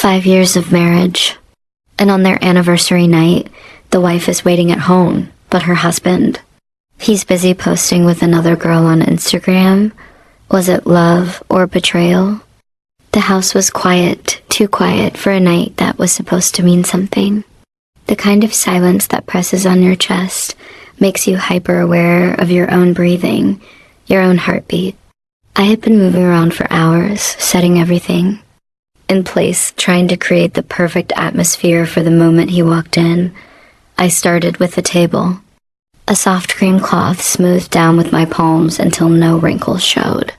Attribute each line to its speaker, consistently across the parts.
Speaker 1: 5 years of marriage. And on their anniversary night, the wife is waiting at home, but her husband, he's busy posting with another girl on Instagram. Was it love or betrayal? The house was quiet, too quiet for a night that was supposed to mean something. The kind of silence that presses on your chest, makes you hyper-aware of your own breathing, your own heartbeat. I had been moving around for hours, setting everything in place, trying to create the perfect atmosphere for the moment he walked in. I started with the table. A soft green cloth smoothed down with my palms until no wrinkles showed.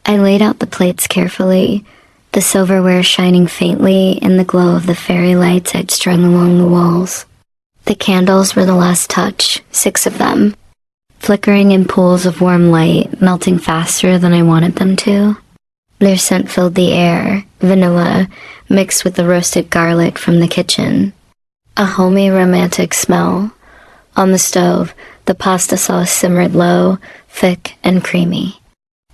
Speaker 1: I laid out the plates carefully, the silverware shining faintly in the glow of the fairy lights I'd strung along the walls. The candles were the last touch, 6 of them, flickering in pools of warm light, melting faster than I wanted them to. Their scent filled the air, vanilla, mixed with the roasted garlic from the kitchen. A homey, romantic smell. On the stove, the pasta sauce simmered low, thick and creamy.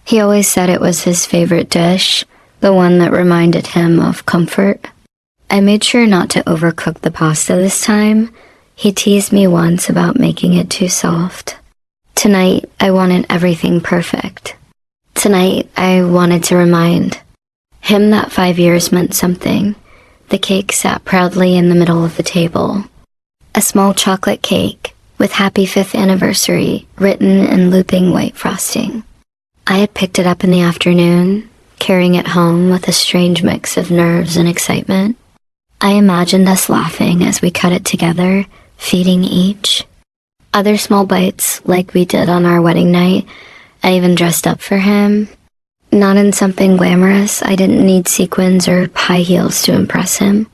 Speaker 1: He always said it was his favorite dish, the one that reminded him of comfort. I made sure not to overcook the pasta this time. He teased me once about making it too soft. Tonight, I wanted everything perfect. Tonight, I wanted to remind him that 5 years meant something. The cake sat proudly in the middle of the table. A small chocolate cake with Happy 5th Anniversary written in looping white frosting. I had picked it up in the afternoon, carrying it home with a strange mix of nerves and excitement. I imagined us laughing as we cut it together, feeding each. Other small bites, like we did on our wedding night. I even dressed up for him. Not in something glamorous. I didn't need sequins or high heels to impress him.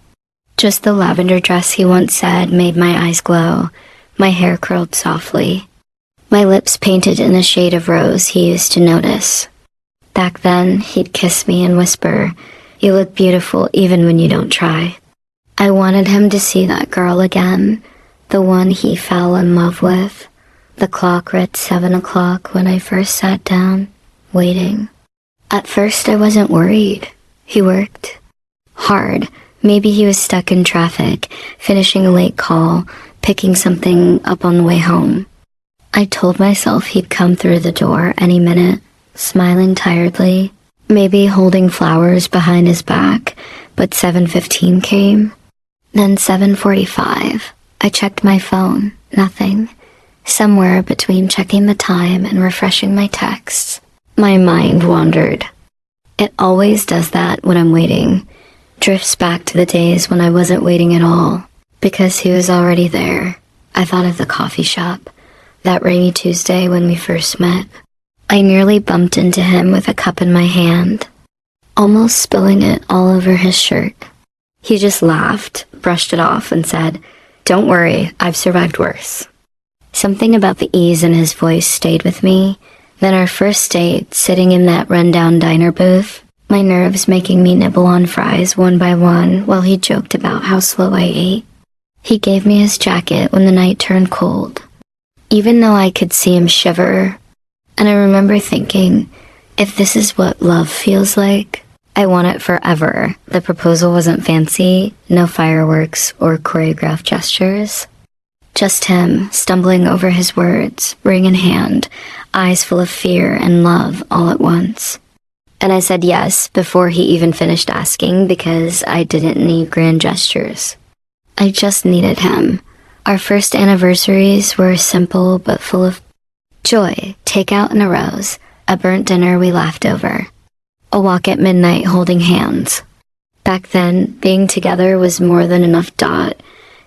Speaker 1: Just the lavender dress he once said made my eyes glow, my hair curled softly, my lips painted in a shade of rose he used to notice. Back then, he'd kiss me and whisper, "You look beautiful even when you don't try." I wanted him to see that girl again, the one he fell in love with. The clock read 7 o'clock when I first sat down, waiting. At first, I wasn't worried. He worked hard. Maybe he was stuck in traffic, finishing a late call, picking something up on the way home. I told myself he'd come through the door any minute, smiling tiredly, maybe holding flowers behind his back, but 7:15 came. Then 7:45. I checked my phone. Nothing. Somewhere between checking the time and refreshing my texts, my mind wandered. It always does that when I'm waiting. Drifts back to the days when I wasn't waiting at all, because he was already there. I thought of the coffee shop, that rainy Tuesday when we first met. I nearly bumped into him with a cup in my hand, almost spilling it all over his shirt. He just laughed, brushed it off, and said, "Don't worry, I've survived worse." Something about the ease in his voice stayed with me. Then our first date, sitting in that rundown diner booth, my nerves making me nibble on fries one by one while he joked about how slow I ate. He gave me his jacket when the night turned cold, even though I could see him shiver. And I remember thinking, if this is what love feels like, I want it forever. The proposal wasn't fancy, no fireworks or choreographed gestures. Just him, stumbling over his words, ring in hand, eyes full of fear and love all at once. And I said yes before he even finished asking, because I didn't need grand gestures. I just needed him. Our first anniversaries were simple but full of joy, takeout and a rose, a burnt dinner we laughed over, a walk at midnight holding hands. Back then, being together was more than enough.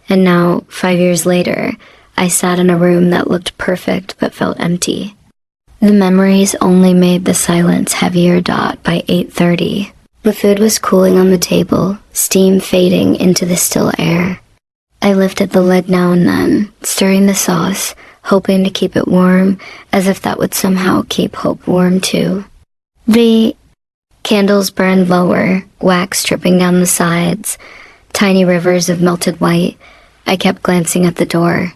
Speaker 1: And now, 5 years later, I sat in a room that looked perfect but felt empty. The memories only made the silence heavier. By 8:30, the food was cooling on the table, steam fading into the still air. I lifted the lid now and then, stirring the sauce, hoping to keep it warm, as if that would somehow keep hope warm too. The candles burned lower, wax dripping down the sides, tiny rivers of melted white. I kept glancing at the door.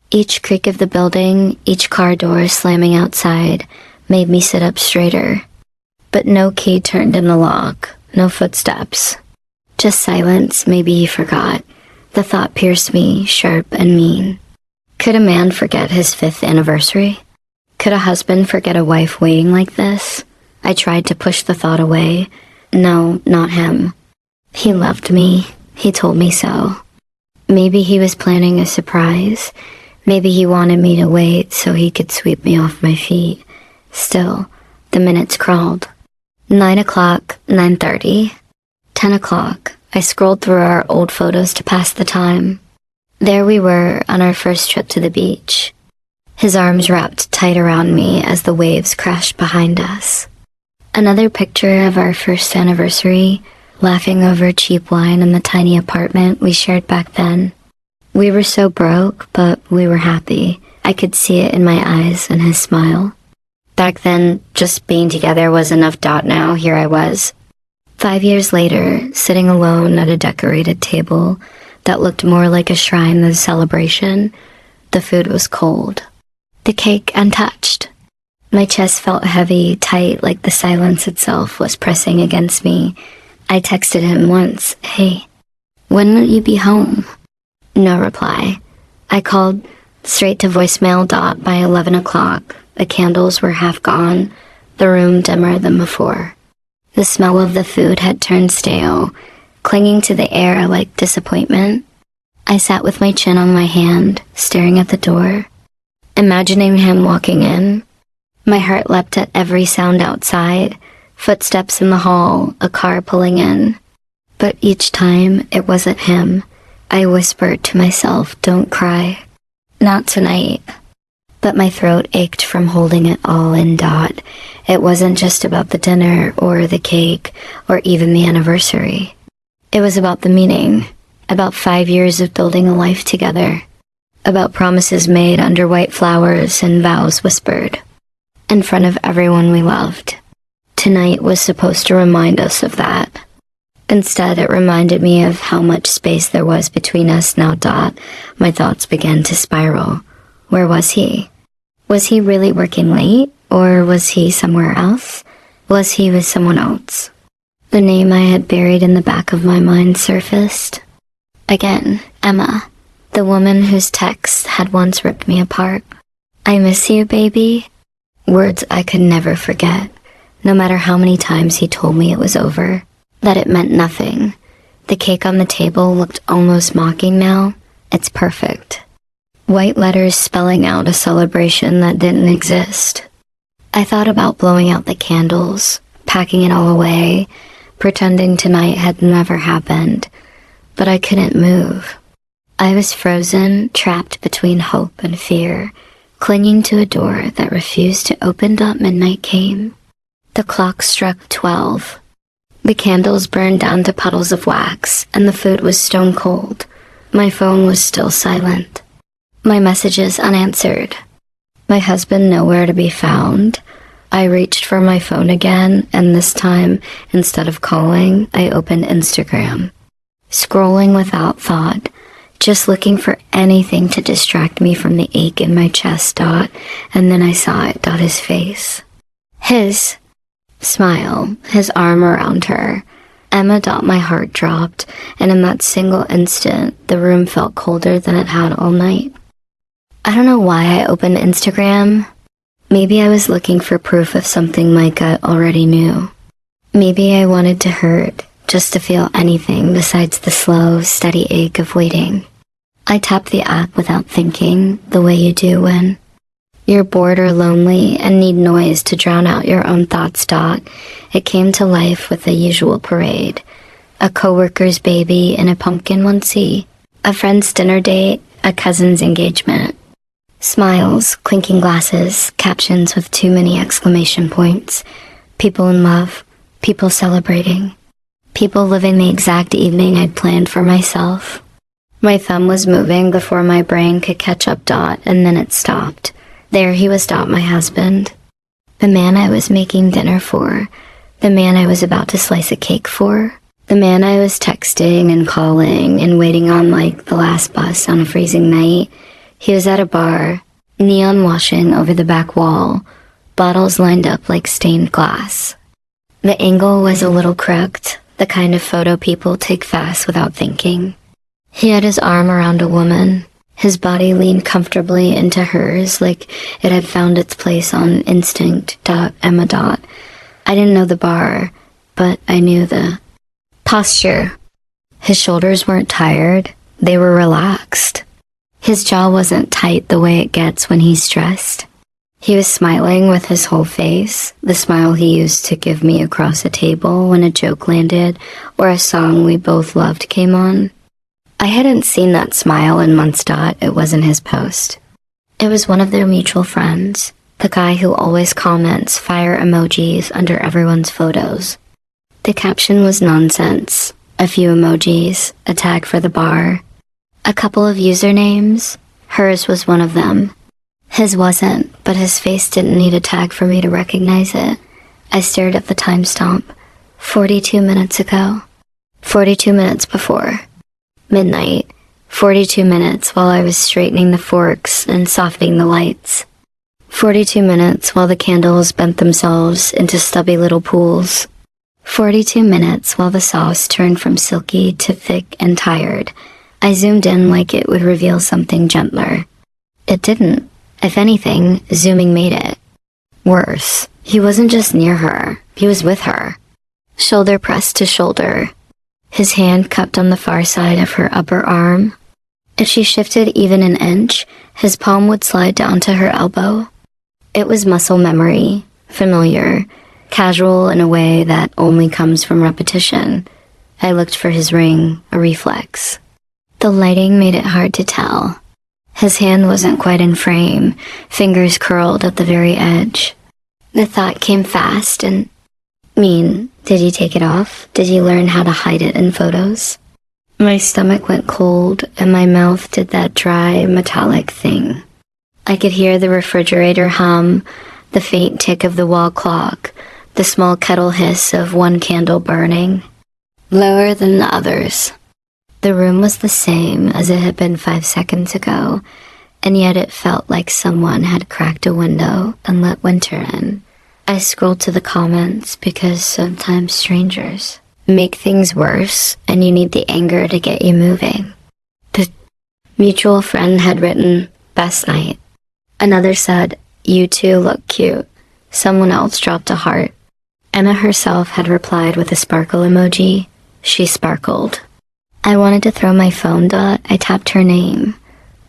Speaker 1: Each creak of the building, each car door slamming outside, made me sit up straighter. But no key turned in the lock, no footsteps. Just silence, maybe he forgot. The thought pierced me, sharp and mean. Could a man forget his 5th anniversary? Could a husband forget a wife waiting like this? I tried to push the thought away. No, not him. He loved me. He told me so. Maybe he was planning a surprise. Maybe he wanted me to wait so he could sweep me off my feet. Still, the minutes crawled. 9 o'clock, 9:30. 10 o'clock. I scrolled through our old photos to pass the time. There we were on our first trip to the beach. His arms wrapped tight around me as the waves crashed behind us. Another picture of our first anniversary, laughing over cheap wine in the tiny apartment we shared back then. We were so broke, but we were happy. I could see it in my eyes and his smile. Back then, just being together was enough. Now, here I was. 5 years later, sitting alone at a decorated table that looked more like a shrine than a celebration. The food was cold. The cake untouched. My chest felt heavy, tight, like the silence itself was pressing against me. I texted him once, "Hey, when will you be home?" No reply. I called straight to voicemail. By 11 o'clock, the candles were half gone, the room dimmer than before. The smell of the food had turned stale, clinging to the air like disappointment. I sat with my chin on my hand, staring at the door, imagining him walking in. My heart leapt at every sound outside, footsteps in the hall, a car pulling in. But each time it wasn't him. I whispered to myself, "Don't cry. Not tonight." But my throat ached from holding it all in. It wasn't just about the dinner or the cake or even the anniversary. It was about the meaning, about 5 years of building a life together, about promises made under white flowers and vows whispered in front of everyone we loved. Tonight was supposed to remind us of that. Instead, it reminded me of how much space there was between us now. My thoughts began to spiral. Where was he? Was he really working late, or was he somewhere else? Was he with someone else? The name I had buried in the back of my mind surfaced. Again, Emma, the woman whose texts had once ripped me apart. "I miss you, baby." Words I could never forget, no matter how many times he told me it was over, that it meant nothing. The cake on the table looked almost mocking now. It's perfect. White letters spelling out a celebration that didn't exist. I thought about blowing out the candles, packing it all away, pretending tonight had never happened, but I couldn't move. I was frozen, trapped between hope and fear, clinging to a door that refused to open. Midnight came. The clock struck 12. The candles burned down to puddles of wax, and the food was stone cold. My phone was still silent. My messages unanswered. My husband nowhere to be found. I reached for my phone again, and this time, instead of calling, I opened Instagram. Scrolling without thought, just looking for anything to distract me from the ache in my chest. And then I saw it. His face. His smile, his arm around her. Emma. My heart dropped, and in that single instant, the room felt colder than it had all night. I don't know why I opened Instagram. Maybe I was looking for proof of something my gut already knew. Maybe I wanted to hurt, just to feel anything besides the slow, steady ache of waiting. I tapped the app without thinking, the way you do when you're bored or lonely and need noise to drown out your own thoughts. It came to life with the usual parade. A coworker's baby in a pumpkin onesie, a friend's dinner date, a cousin's engagement. Smiles, clinking glasses, captions with too many exclamation points. People in love, people celebrating, people living the exact evening I'd planned for myself. My thumb was moving before my brain could catch up. And then it stopped. There he was. My husband. The man I was making dinner for. The man I was about to slice a cake for. The man I was texting and calling and waiting on like the last bus on a freezing night. He was at a bar, neon washing over the back wall, bottles lined up like stained glass. The angle was a little crooked, the kind of photo people take fast without thinking. He had his arm around a woman. His body leaned comfortably into hers like it had found its place on instinct.emma. I didn't know the bar, but I knew the posture. His shoulders weren't tired, they were relaxed. His jaw wasn't tight the way it gets when he's stressed. He was smiling with his whole face, the smile he used to give me across a table when a joke landed or a song we both loved came on. I hadn't seen that smile in months. It wasn't his post. It was one of their mutual friends, the guy who always comments fire emojis under everyone's photos. The caption was nonsense. A few emojis, a tag for the bar, a couple of usernames. Hers was one of them. His wasn't, but his face didn't need a tag for me to recognize it. I stared at the timestamp. 42 minutes ago. 42 minutes before. Midnight. 42 minutes while I was straightening the forks and softening the lights. 42 minutes while the candles bent themselves into stubby little pools. 42 minutes while the sauce turned from silky to thick and tired. I zoomed in like it would reveal something gentler. It didn't. If anything, zooming made it worse. He wasn't just near her, he was with her. Shoulder pressed to shoulder. His hand cupped on the far side of her upper arm. If she shifted even an inch, his palm would slide down to her elbow. It was muscle memory, familiar, casual in a way that only comes from repetition. I looked for his ring, a reflex. The lighting made it hard to tell. His hand wasn't quite in frame, fingers curled at the very edge. The thought came fast and... did he take it off? Did he learn how to hide it in photos? My stomach went cold, and my mouth did that dry, metallic thing. I could hear the refrigerator hum, the faint tick of the wall clock, the small kettle hiss of one candle burning, lower than the others. The room was the same as it had been 5 seconds ago, and yet it felt like someone had cracked a window and let winter in. I scrolled to the comments because sometimes strangers make things worse and you need the anger to get you moving. The mutual friend had written, "Best night." Another said, "You two look cute." Someone else dropped a heart. Emma herself had replied with a sparkle emoji. She sparkled. I wanted to throw my phone. I tapped her name.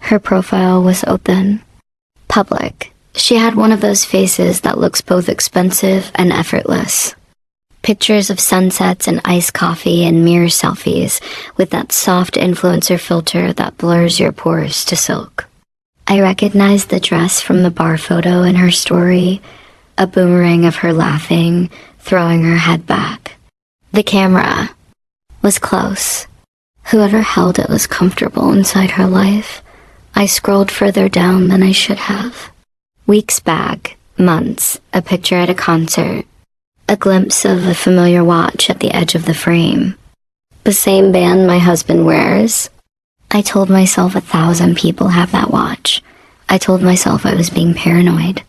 Speaker 1: Her profile was open. Public. She had one of those faces that looks both expensive and effortless. Pictures of sunsets and iced coffee and mirror selfies with that soft influencer filter that blurs your pores to silk. I recognized the dress from the bar photo in her story, a boomerang of her laughing, throwing her head back. The camera was close. Whoever held it was comfortable inside her life. I scrolled further down than I should have. Weeks back, months, a picture at a concert. A glimpse of a familiar watch at the edge of the frame. The same band my husband wears. I told myself 1,000 people have that watch. I told myself I was being paranoid.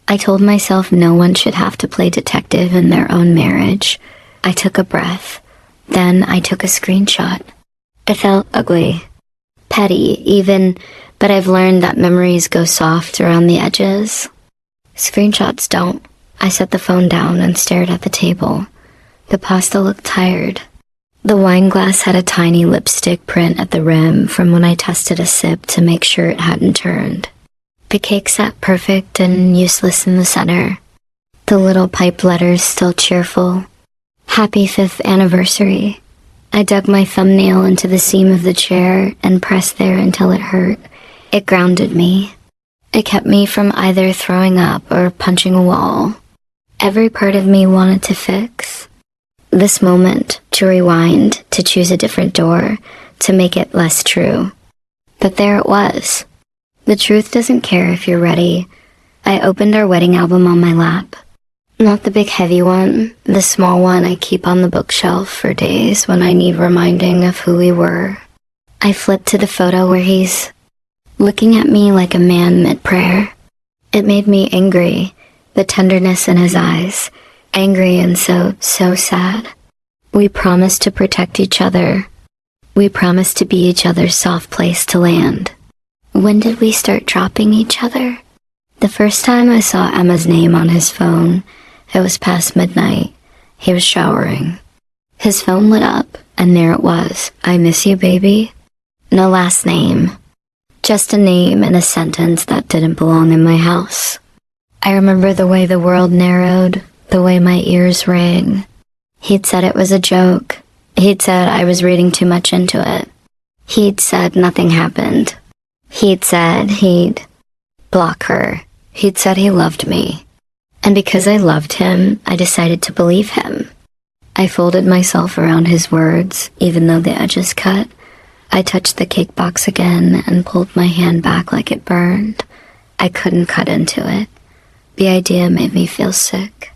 Speaker 1: I told myself no one should have to play detective in their own marriage. I took a breath. Then I took a screenshot. It felt ugly. Petty, even, but I've learned that memories go soft around the edges. Screenshots don't. I set the phone down and stared at the table. The pasta looked tired. The wine glass had a tiny lipstick print at the rim from when I tested a sip to make sure it hadn't turned. The cake sat perfect and useless in the center. The little pipe letters still cheerful. Happy 5th anniversary. I dug my thumbnail into the seam of the chair and pressed there until it hurt. It grounded me. It kept me from either throwing up or punching a wall. Every part of me wanted to fix this moment, to rewind, to choose a different door, to make it less true. But there it was. The truth doesn't care if you're ready. I opened our wedding album on my lap. Not the big heavy one, the small one I keep on the bookshelf for days when I need reminding of who we were. I flipped to the photo where he's looking at me like a man mid-prayer. It made me angry, the tenderness in his eyes, angry and so sad. We promised to protect each other. We promised to be each other's soft place to land. When did we start dropping each other? The first time I saw Emma's name on his phone, it was past midnight. He was showering. His phone lit up, and there it was. I miss you, baby. No last name. Just a name and a sentence that didn't belong in my house. I remember the way the world narrowed, the way my ears rang. He'd said it was a joke. He'd said I was reading too much into it. He'd said nothing happened. He'd said he'd block her. He'd said he loved me. And because I loved him, I decided to believe him. I folded myself around his words, even though the edges cut. I touched the cake box again and pulled my hand back like it burned. I couldn't cut into it. The idea made me feel sick.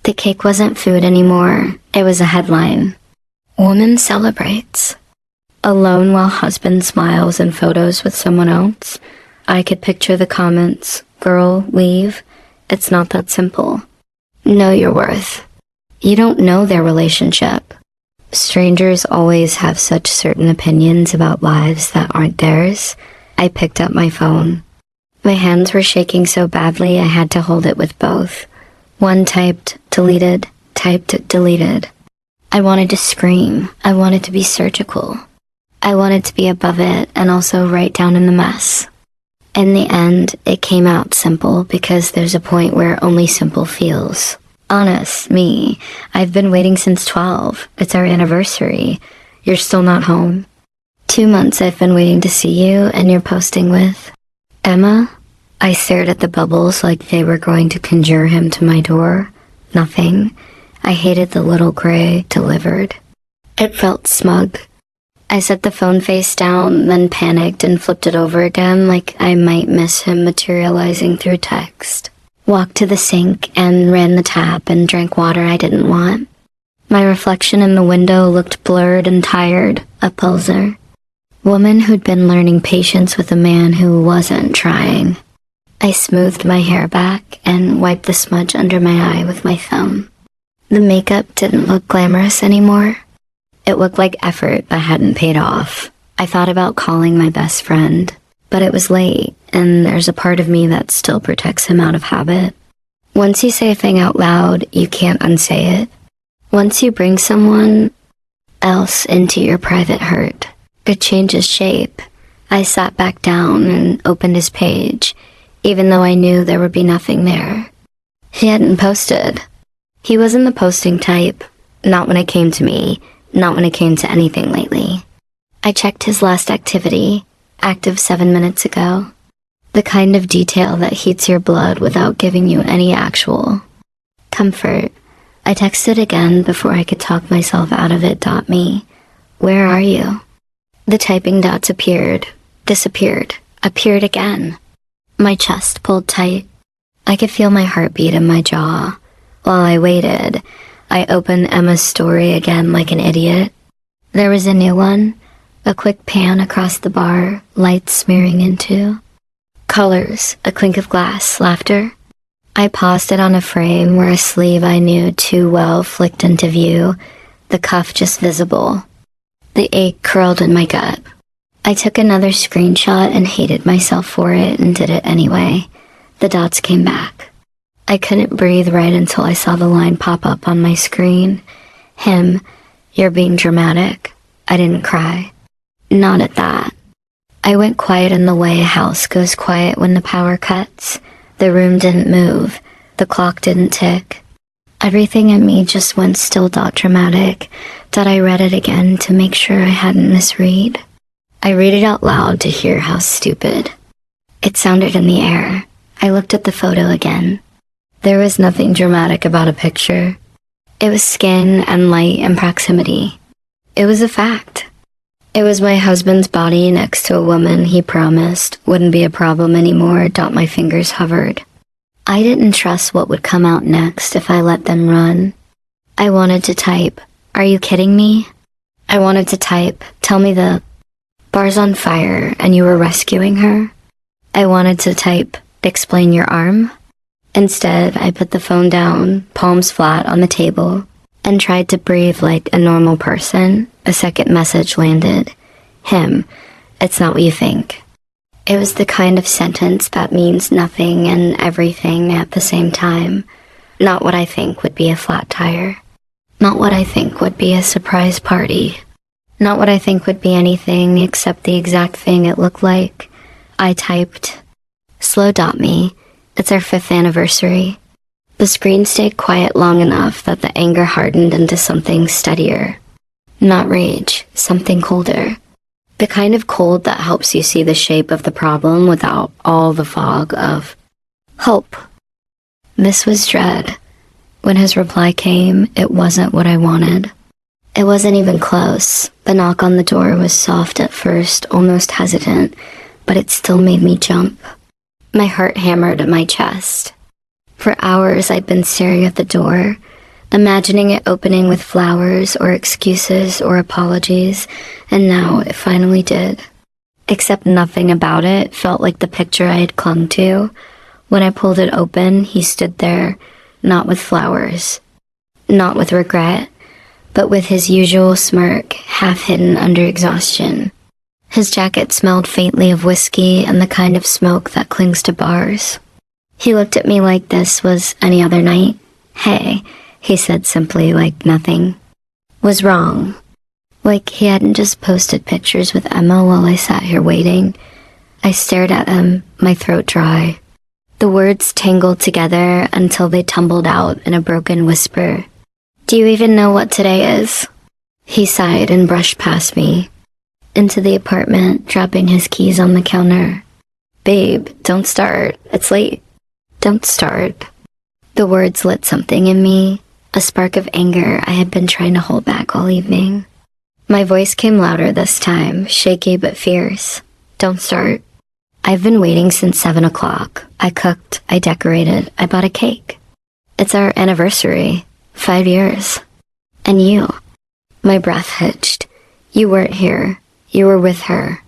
Speaker 1: The cake wasn't food anymore. It was a headline. Woman celebrates. Alone while husband smiles in photos with someone else. I could picture the comments. Girl, leave. It's not that simple. Know your worth. You don't know their relationship. Strangers always have such certain opinions about lives that aren't theirs. I picked up my phone. My hands were shaking so badly I had to hold it with both. One typed, deleted, typed, deleted. I wanted to scream. I wanted to be surgical. I wanted to be above it and also right down in the mess. In the end, it came out simple because there's a point where only simple feels. Honest, me. I've been waiting since 12. It's our anniversary. You're still not home. 2 months I've been waiting to see you, and you're posting with Emma? I stared at the bubbles like they were going to conjure him to my door. Nothing. I hated the little gray delivered. It felt smug. I set the phone face down, then panicked and flipped it over again like I might miss him materializing through text. Walked to the sink and ran the tap and drank water I didn't want. My reflection in the window looked blurred and tired, a poser. Woman who'd been learning patience with a man who wasn't trying. I smoothed my hair back and wiped the smudge under my eye with my thumb. The makeup didn't look glamorous anymore. It looked like effort that hadn't paid off. I thought about calling my best friend, but it was late, and there's a part of me that still protects him out of habit. Once you say a thing out loud, you can't unsay it. Once you bring someone else into your private hurt, it changes shape. I sat back down and opened his page, even though I knew there would be nothing there. He hadn't posted. He wasn't the posting type, not when it came to me, not when it came to anything lately. I checked his last activity, active 7 minutes ago. The kind of detail that heats your blood without giving you any actual comfort. I texted again before I could talk myself out of it. .me. Where are you? The typing dots appeared, disappeared, appeared again. My chest pulled tight. I could feel my heartbeat in my jaw. While I waited, I opened Emma's story again like an idiot. There was a new one, a quick pan across the bar, lights smearing into. Colors, a clink of glass, laughter. I paused it on a frame where a sleeve I knew too well flicked into view, the cuff just visible. The ache curled in my gut. I took another screenshot and hated myself for it and did it anyway. The dots came back. I couldn't breathe right until I saw the line pop up on my screen. Him, you're being dramatic. I didn't cry. Not at that. I went quiet in the way a house goes quiet when the power cuts. The room didn't move. The clock didn't tick. Everything in me just went still. Dramatic. That I read it again to make sure I hadn't misread. I read it out loud to hear how stupid. It sounded in the air. I looked at the photo again. There was nothing dramatic about a picture. It was skin and light and proximity. It was a fact. It was my husband's body next to a woman he promised wouldn't be a problem anymore. My fingers hovered. I didn't trust what would come out next if I let them run. I wanted to type, "Are you kidding me?" I wanted to type, "Tell me the bar's on fire and you were rescuing her." I wanted to type, "Explain your arm." Instead, I put the phone down, palms flat on the table. and tried to breathe like a normal person, a second message landed. Him, it's not what you think. It was the kind of sentence that means nothing and everything at the same time. Not what I think would be a flat tire. Not what I think would be a surprise party. Not what I think would be anything except the exact thing it looked like. I typed, "Slow.me, it's our 5th anniversary." The screen stayed quiet long enough that the anger hardened into something steadier. Not rage, something colder. The kind of cold that helps you see the shape of the problem without all the fog of hope. This was dread. When his reply came, it wasn't what I wanted. It wasn't even close. The knock on the door was soft at first, almost hesitant, but it still made me jump. My heart hammered at my chest. For hours I'd been staring at the door, imagining it opening with flowers or excuses or apologies, and now it finally did. Except nothing about it felt like the picture I had clung to. When I pulled it open, he stood there, not with flowers, not with regret, but with his usual smirk, half hidden under exhaustion. His jacket smelled faintly of whiskey and the kind of smoke that clings to bars. He looked at me like this was any other night. "Hey," he said simply, like nothing was wrong. Like he hadn't just posted pictures with Emma while I sat here waiting. I stared at him, my throat dry. The words tangled together until they tumbled out in a broken whisper. "Do you even know what today is?" He sighed and brushed past me, into the apartment, dropping his keys on the counter. "Babe, don't start. It's late." "Don't start." The words lit something in me, a spark of anger I had been trying to hold back all evening. My voice came louder this time, shaky but fierce. "Don't start. I've been waiting since 7 o'clock. I cooked, I decorated, I bought a cake. It's our anniversary, 5 years. And you." My breath hitched. "You weren't here. You were with her."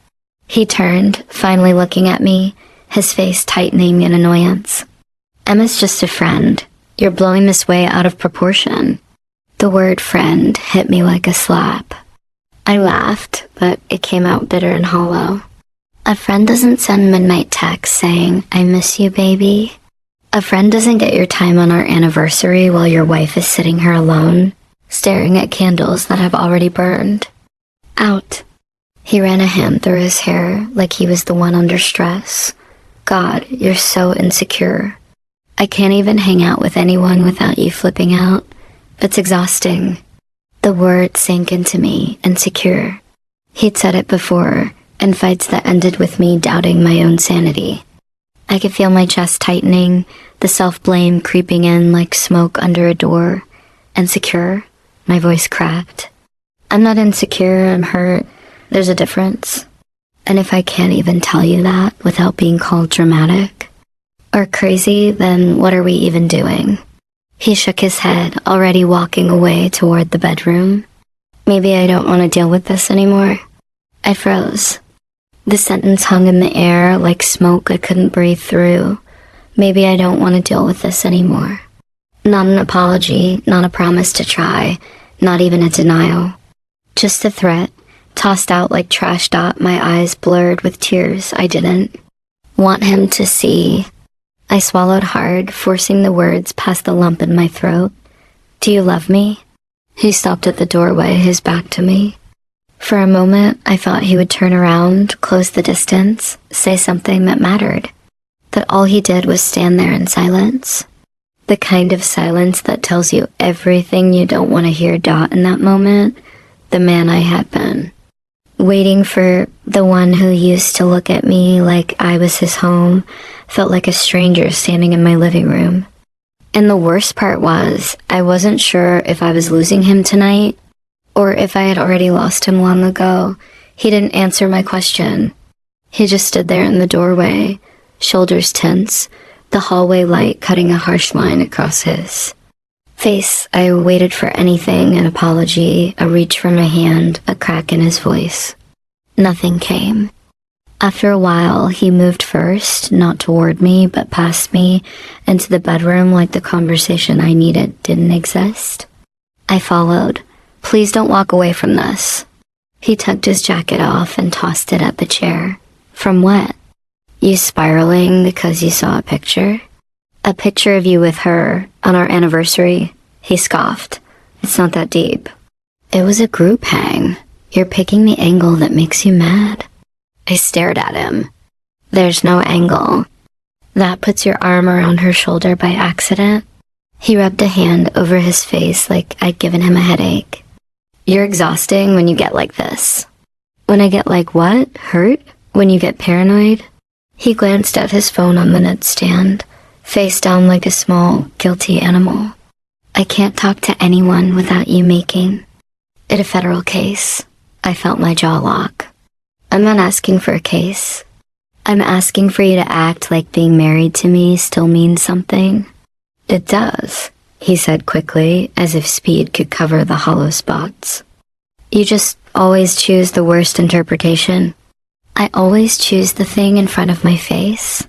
Speaker 1: He turned, finally looking at me, his face tightening in annoyance. "Emma's just a friend. You're blowing this way out of proportion." The word friend hit me like a slap. I laughed, but it came out bitter and hollow. A friend doesn't send midnight texts saying, "I miss you, baby." A friend doesn't get your time on our anniversary while your wife is sitting here alone, staring at candles that have already burned. Out. He ran a hand through his hair like he was the one under stress. "God, you're so insecure. I can't even hang out with anyone without you flipping out. It's exhausting." The word sank into me, insecure. He'd said it before, in fights that ended with me doubting my own sanity. I could feel my chest tightening, the self-blame creeping in like smoke under a door. "Insecure?" My voice cracked. "I'm not insecure, I'm hurt. There's a difference. And if I can't even tell you that without being called dramatic or crazy, then what are we even doing?" He shook his head, already walking away toward the bedroom. "Maybe I don't want to deal with this anymore." I froze. The sentence hung in the air like smoke I couldn't breathe through. Maybe I don't want to deal with this anymore. Not an apology, not a promise to try, not even a denial. Just a threat, tossed out like trash dot, my eyes blurred with tears I didn't want him to see. I swallowed hard, forcing the words past the lump in my throat. "Do you love me?" He stopped at the doorway, his back to me. For a moment, I thought he would turn around, close the distance, say something that mattered. But all he did was stand there in silence. The kind of silence that tells you everything you don't want to hear in that moment. The man I had been. Waiting for the one who used to look at me like I was his home felt like a stranger standing in my living room. And the worst part was, I wasn't sure if I was losing him tonight or if I had already lost him long ago. He didn't answer my question. He just stood there in the doorway, shoulders tense, the hallway light cutting a harsh line across his face. I waited for anything, an apology, a reach for my hand, a crack in his voice. Nothing came. After a while, he moved first, not toward me, but past me, into the bedroom like the conversation I needed didn't exist. I followed. Please don't walk away from this. He tucked his jacket off and tossed it at the chair. From what? You spiraling because you saw a picture? A picture of you with her on our anniversary, he scoffed. It's not that deep. It was a group hang. You're picking the angle that makes you mad. I stared at him. There's no angle. That puts your arm around her shoulder by accident. He rubbed a hand over his face like I'd given him a headache. You're exhausting when you get like this. When I get like what? Hurt? When you get paranoid? He glanced at his phone on the nightstand, face down like a small, guilty animal. I can't talk to anyone without you making it a federal case. I felt my jaw lock. I'm not asking for a case. I'm asking for you to act like being married to me still means something. It does, he said quickly, as if speed could cover the hollow spots. You just always choose the worst interpretation. I always choose the thing in front of my face.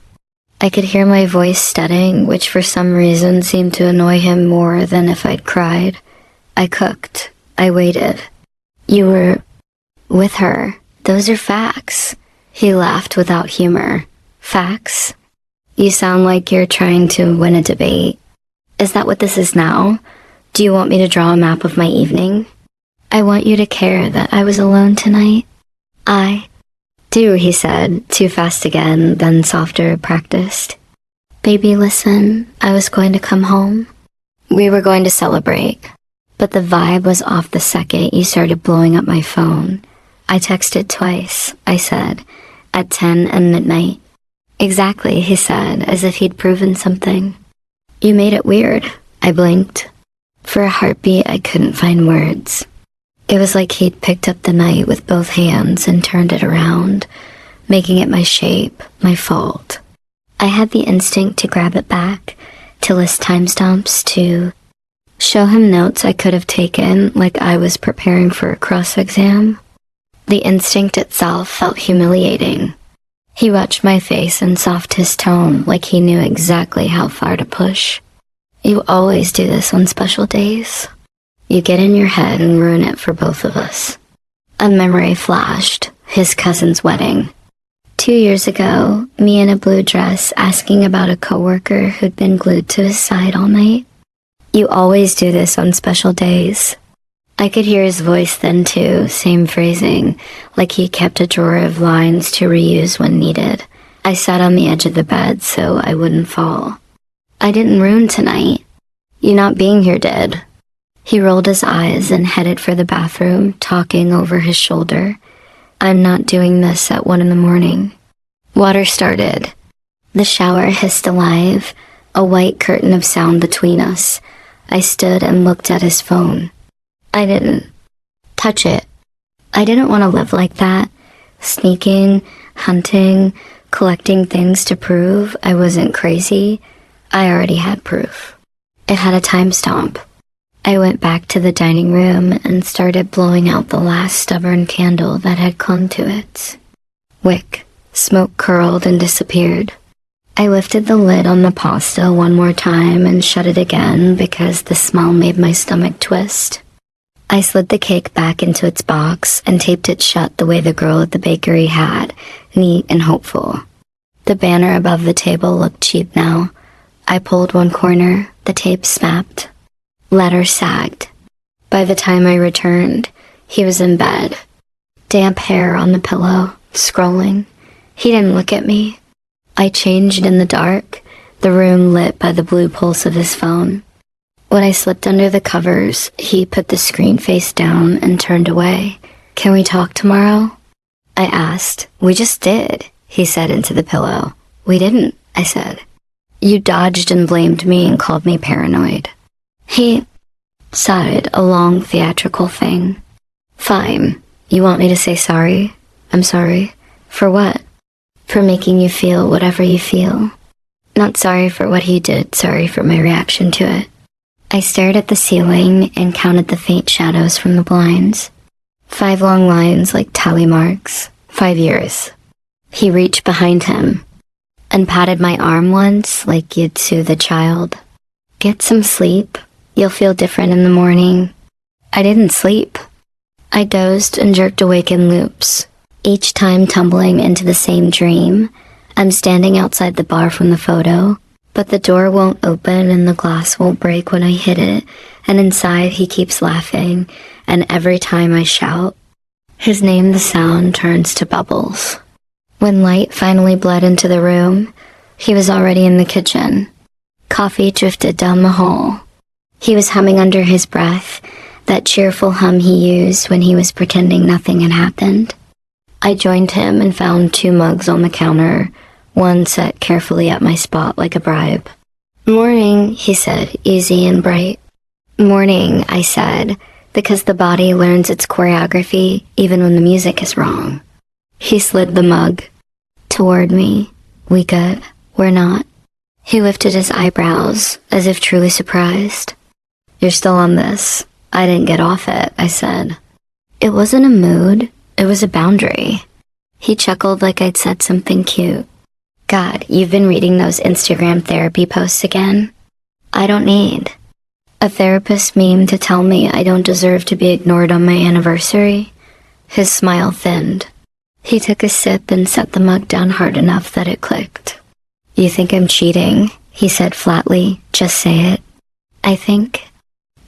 Speaker 1: I could hear my voice steadying, which for some reason seemed to annoy him more than if I'd cried. I cooked. I waited. You were with her. Those are facts. He laughed without humor. Facts? You sound like you're trying to win a debate. Is that what this is now? Do you want me to draw a map of my evening? I want you to care that I was alone tonight. I do, he said, too fast again, then softer, practiced. Baby, listen, I was going to come home. We were going to celebrate, but the vibe was off the second you started blowing up my phone. I texted twice, I said, at 10 and midnight. Exactly, he said, as if he'd proven something. You made it weird. I blinked. For a heartbeat, I couldn't find words. It was like he'd picked up the night with both hands and turned it around, making it my shape, my fault. I had the instinct to grab it back, to list timestamps, to show him notes I could have taken like I was preparing for a cross-exam. The instinct itself felt humiliating. He watched my face and softened his tone like he knew exactly how far to push. You always do this on special days. You get in your head and ruin it for both of us. A memory flashed, his cousin's wedding. 2 years ago, me in a blue dress asking about a coworker who'd been glued to his side all night. You always do this on special days. I could hear his voice then too, same phrasing, like he kept a drawer of lines to reuse when needed. I sat on the edge of the bed so I wouldn't fall. I didn't ruin tonight. You not being here did. He rolled his eyes and headed for the bathroom, talking over his shoulder. I'm not doing this at 1 a.m. Water started. The shower hissed alive, a white curtain of sound between us. I stood and looked at his phone. I didn't touch it. I didn't want to live like that, sneaking, hunting, collecting things to prove I wasn't crazy. I already had proof. It had a timestamp. I went back to the dining room and started blowing out the last stubborn candle that had clung to it. Wick. Smoke curled and disappeared. I lifted the lid on the pasta one more time and shut it again because the smell made my stomach twist. I slid the cake back into its box and taped it shut the way the girl at the bakery had, neat and hopeful. The banner above the table looked cheap now. I pulled one corner, the tape snapped. Letter sagged. By the time I returned, he was in bed. Damp hair on the pillow, scrolling. He didn't look at me. I changed in the dark, the room lit by the blue pulse of his phone. When I slipped under the covers, he put the screen face down and turned away. Can we talk tomorrow? I asked. We just did, he said into the pillow. We didn't, I said. You dodged and blamed me and called me paranoid. He sighed, a long theatrical thing. Fine. You want me to say sorry? I'm sorry. For what? For making you feel whatever you feel. Not sorry for what he did, sorry for my reaction to it. I stared at the ceiling and counted the faint shadows from the blinds. 5 long lines like tally marks. 5 years. He reached behind him and patted my arm once like you'd soothe a child. Get some sleep. You'll feel different in the morning. I didn't sleep. I dozed and jerked awake in loops, each time tumbling into the same dream. I'm standing outside the bar from the photo, but the door won't open and the glass won't break when I hit it, and inside he keeps laughing, and every time I shout his name, the sound turns to bubbles. When light finally bled into the room, he was already in the kitchen. Coffee drifted down the hall. He was humming under his breath, that cheerful hum he used when he was pretending nothing had happened. I joined him and found 2 mugs on the counter, one set carefully at my spot like a bribe. "Morning," he said, easy and bright. "Morning," I said, because the body learns its choreography even when the music is wrong. He slid the mug toward me. "We good? We're not." He lifted his eyebrows, as if truly surprised. "You're still on this." "I didn't get off it," I said. It wasn't a mood, it was a boundary. He chuckled like I'd said something cute. "God, you've been reading those Instagram therapy posts again?" "I don't need a therapist meme to tell me I don't deserve to be ignored on my anniversary." His smile thinned. He took a sip and set the mug down hard enough that it clicked. "You think I'm cheating?" he said flatly. "Just say it." "I think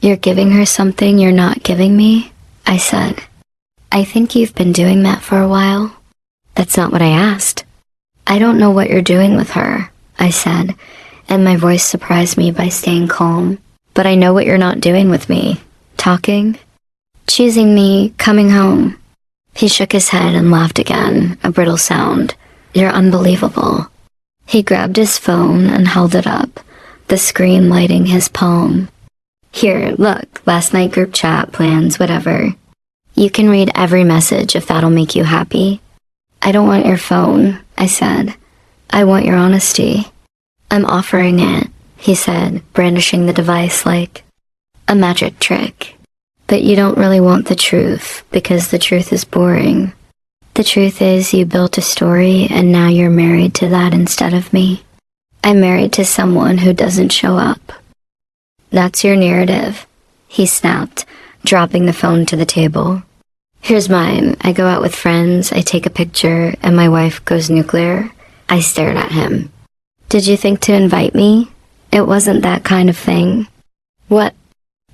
Speaker 1: you're giving her something you're not giving me," I said. "I think you've been doing that for a while." "That's not what I asked." "I don't know what you're doing with her," I said, and my voice surprised me by staying calm. "But I know what you're not doing with me." "Talking?" "Choosing me, coming home." He shook his head and laughed again, a brittle sound. "You're unbelievable." He grabbed his phone and held it up, the screen lighting his palm. "Here, look, last night group chat, plans, whatever. You can read every message if that'll make you happy." "I don't want your phone," I said. "I want your honesty." "I'm offering it," he said, brandishing the device like a magic trick. "But you don't really want the truth, because the truth is boring. The truth is you built a story and now you're married to that instead of me. I'm married to someone who doesn't show up." "That's your narrative," he snapped, dropping the phone to the table. "Here's mine. I go out with friends, I take a picture, and my wife goes nuclear." I stared at him. "Did you think to invite me? It wasn't that kind of thing." "What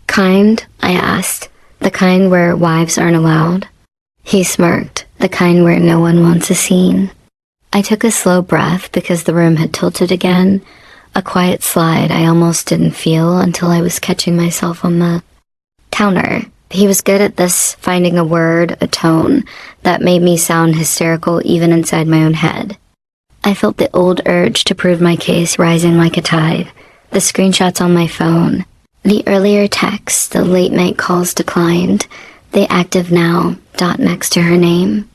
Speaker 1: kind?" I asked. "The kind where wives aren't allowed?" He smirked. "The kind where no one wants a scene." I took a slow breath because the room had tilted again, a quiet slide I almost didn't feel until I was catching myself on the counter. He was good at this, finding a word, a tone, that made me sound hysterical even inside my own head. I felt the old urge to prove my case rising like a tide. The screenshots on my phone, the earlier texts, the late night calls declined, the active now dot next to her name.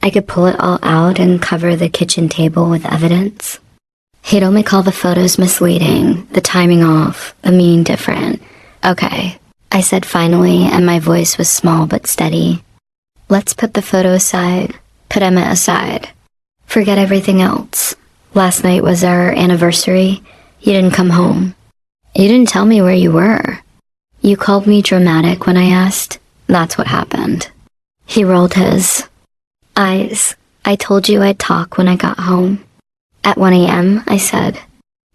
Speaker 1: I could pull it all out and cover the kitchen table with evidence. He'd only call the photos misleading, the timing off, the meaning different. "Okay," I said finally, and my voice was small but steady. "Let's put the photo aside, put Emma aside. Forget everything else. Last night was our anniversary. You didn't come home. You didn't tell me where you were. You called me dramatic when I asked. That's what happened." He rolled his eyes. "I told you I'd talk when I got home." "At 1 a.m., I said.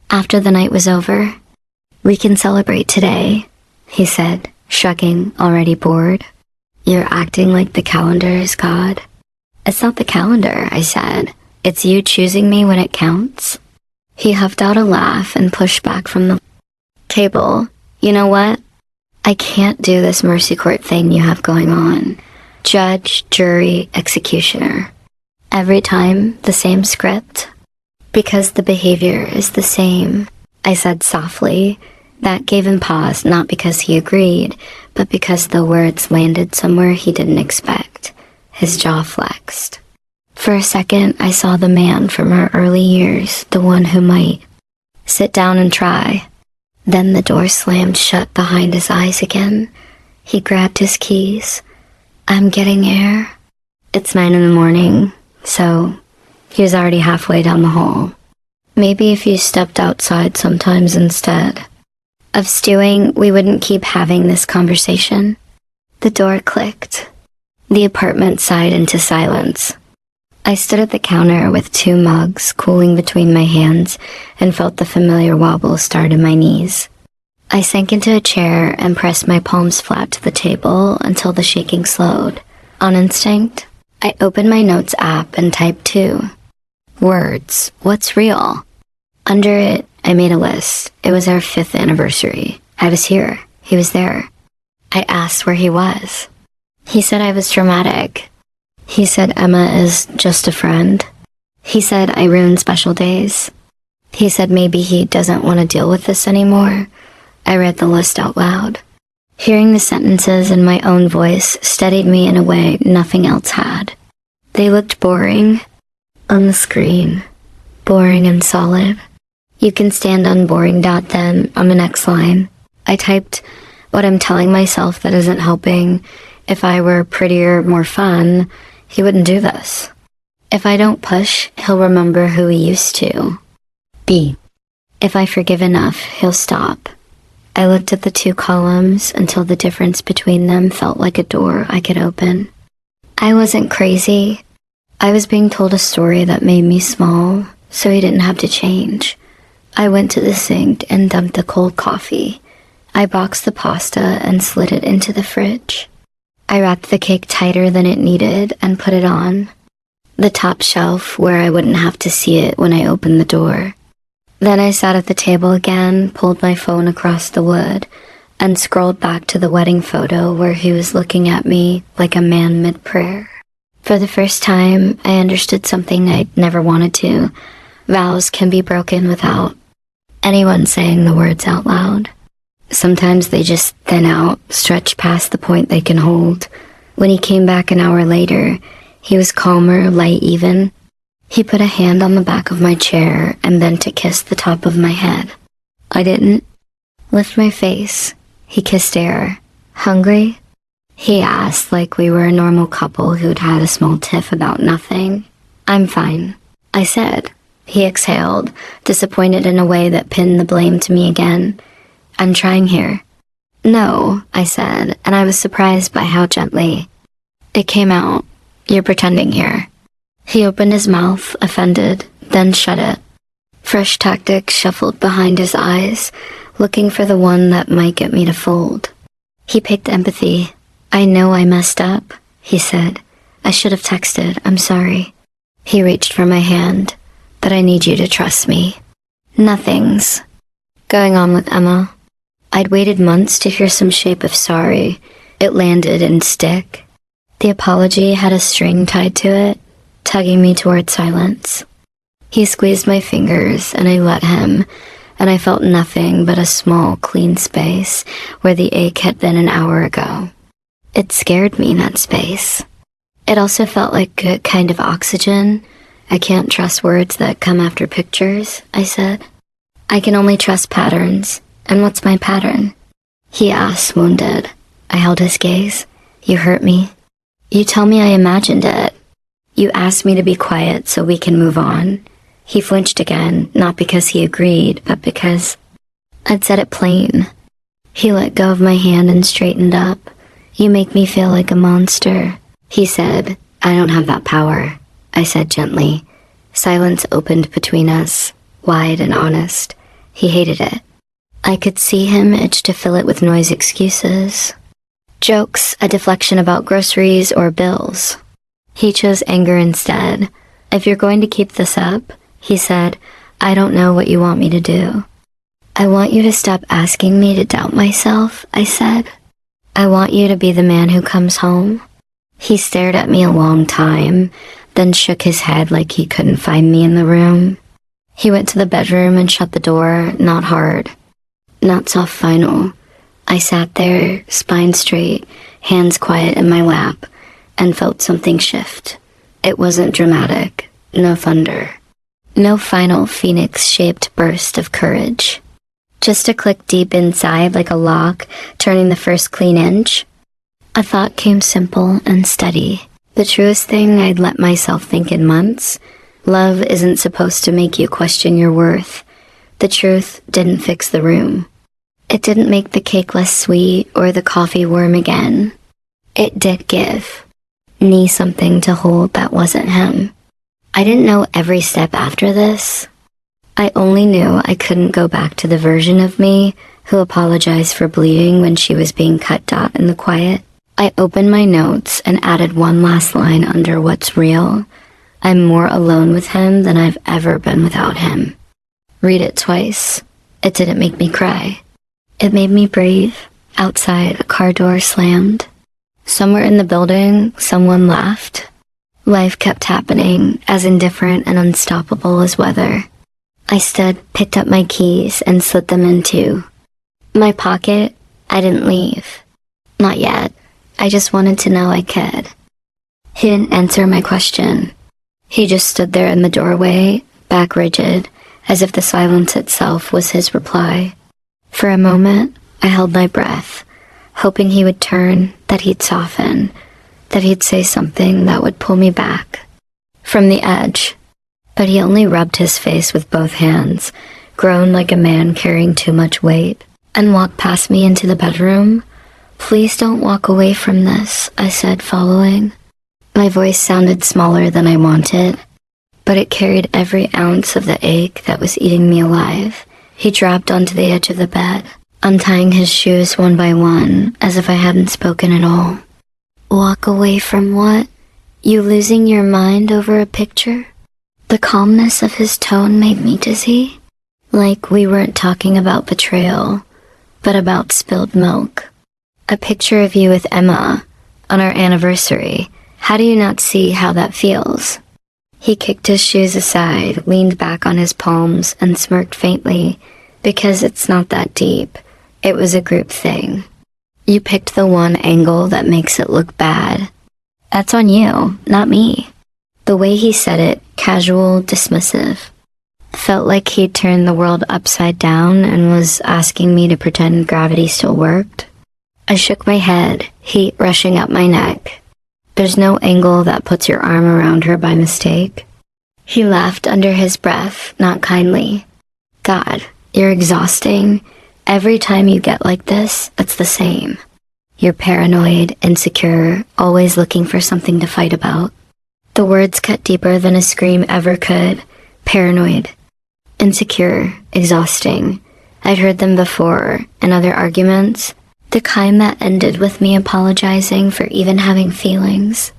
Speaker 1: "After the night was over." "We can celebrate today," he said, shrugging, already bored. "You're acting like the calendar is God." "It's not the calendar," I said. "It's you choosing me when it counts." He huffed out a laugh and pushed back from the table. "You know what? I can't do this mercy court thing you have going on. Judge, jury, executioner. Every time, the same script. Because the behavior is the same," I said softly. That gave him pause, not because he agreed, but because the words landed somewhere he didn't expect. His jaw flexed. For a second, I saw the man from our early years, the one who might sit down and try. Then the door slammed shut behind his eyes again. He grabbed his keys. "I'm getting air." It's 9 a.m, so he was already halfway down the hall. "Maybe if you stepped outside sometimes instead of stewing, we wouldn't keep having this conversation." The door clicked. The apartment sighed into silence. I stood at the counter with 2 mugs cooling between my hands and felt the familiar wobble start in my knees. I sank into a chair and pressed my palms flat to the table until the shaking slowed. On instinct, I opened my notes app and typed 2 words. What's real? Under it, I made a list. It was our 5th anniversary. I was here. He was there. I asked where he was. He said I was dramatic. He said Emma is just a friend. He said I ruined special days. He said maybe he doesn't want to deal with this anymore. I read the list out loud. Hearing the sentences in my own voice steadied me in a way nothing else had. They looked boring on the screen. Boring and solid. You can stand on boring. Then on the next line, I typed what I'm telling myself that isn't helping. If I were prettier, more fun, he wouldn't do this. If I don't push, he'll remember who he used to be. If I forgive enough, he'll stop. I looked at the 2 columns until the difference between them felt like a door I could open. I wasn't crazy. I was being told a story that made me small, so he didn't have to change. I went to the sink and dumped the cold coffee. I boxed the pasta and slid it into the fridge. I wrapped the cake tighter than it needed and put it on the top shelf where I wouldn't have to see it when I opened the door. Then I sat at the table again, pulled my phone across the wood, and scrolled back to the wedding photo where he was looking at me like a man mid-prayer. For the first time, I understood something I'd never wanted to. Vows can be broken without anyone saying the words out loud. Sometimes they just thin out, stretch past the point they can hold. When he came back an hour later, he was calmer, light even. He put a hand on the back of my chair and bent to kiss the top of my head. I didn't lift my face. He kissed air. Hungry? He asked like we were a normal couple who'd had a small tiff about nothing. I'm fine, I said. He exhaled, disappointed in a way that pinned the blame to me again. I'm trying here. No, I said, and I was surprised by how gently it came out. You're pretending here. He opened his mouth, offended, then shut it. Fresh tactics shuffled behind his eyes, looking for the one that might get me to fold. He picked empathy. I know I messed up, he said. I should have texted. I'm sorry. He reached for my hand. But I need you to trust me. Nothing's going on with Emma. I'd waited months to hear some shape of sorry. It landed in stick. The apology had a string tied to it, tugging me toward silence. He squeezed my fingers, and I let him, and I felt nothing but a small, clean space where the ache had been an hour ago. It scared me, that space. It also felt like good kind of oxygen. I can't trust words that come after pictures, I said. I can only trust patterns. And what's my pattern? He asked, wounded. I held his gaze. You hurt me. You tell me I imagined it. You asked me to be quiet so we can move on. He flinched again, not because he agreed, but because I'd said it plain. He let go of my hand and straightened up. You make me feel like a monster. He said, I don't have that power. I said gently. Silence opened between us, wide and honest. He hated it. I could see him itch to fill it with noise excuses. Jokes, a deflection about groceries or bills. He chose anger instead. If you're going to keep this up, he said, I don't know what you want me to do. I want you to stop asking me to doubt myself, I said. I want you to be the man who comes home. He stared at me a long time, then shook his head like he couldn't find me in the room. He went to the bedroom and shut the door, not hard, not soft final. I sat there, spine straight, hands quiet in my lap, and felt something shift. It wasn't dramatic, no thunder, no final phoenix-shaped burst of courage. Just a click deep inside like a lock, turning the first clean inch. A thought came simple and steady. The truest thing I'd let myself think in months. Love isn't supposed to make you question your worth. The truth didn't fix the room. It didn't make the cake less sweet or the coffee warm again. It did give me something to hold that wasn't him. I didn't know every step after this. I only knew I couldn't go back to the version of me who apologized for bleeding when she was being cut out in the quiet. I opened my notes and added one last line under what's real. I'm more alone with him than I've ever been without him. Read it twice. It didn't make me cry. It made me breathe. Outside, a car door slammed. Somewhere in the building, someone laughed. Life kept happening, as indifferent and unstoppable as weather. I stood, picked up my keys, and slid them into my pocket. I didn't leave. Not yet. I just wanted to know I could. He didn't answer my question. He just stood there in the doorway, back rigid, as if the silence itself was his reply. For a moment, I held my breath, hoping he would turn, that he'd soften, that he'd say something that would pull me back from the edge. But he only rubbed his face with both hands, groaned like a man carrying too much weight, and walked past me into the bedroom. "Please don't walk away from this," I said, following. My voice sounded smaller than I wanted, but it carried every ounce of the ache that was eating me alive. He dropped onto the edge of the bed, untying his shoes one by one, as if I hadn't spoken at all. "Walk away from what? You losing your mind over a picture?" The calmness of his tone made me dizzy, like we weren't talking about betrayal, but about spilled milk. "A picture of you with Emma on our anniversary. How do you not see how that feels?" He kicked his shoes aside, leaned back on his palms, and smirked faintly, "Because it's not that deep. It was a group thing. You picked the one angle that makes it look bad. That's on you, not me." The way he said it, casual, dismissive, felt like he'd turned the world upside down and was asking me to pretend gravity still worked. I shook my head, heat rushing up my neck. "There's no angle that puts your arm around her by mistake." He laughed under his breath, not kindly. "God, you're exhausting. Every time you get like this, it's the same. You're paranoid, insecure, always looking for something to fight about." The words cut deeper than a scream ever could. Paranoid, insecure, exhausting. I'd heard them before, in other arguments. The kind that ended with me apologizing for even having feelings.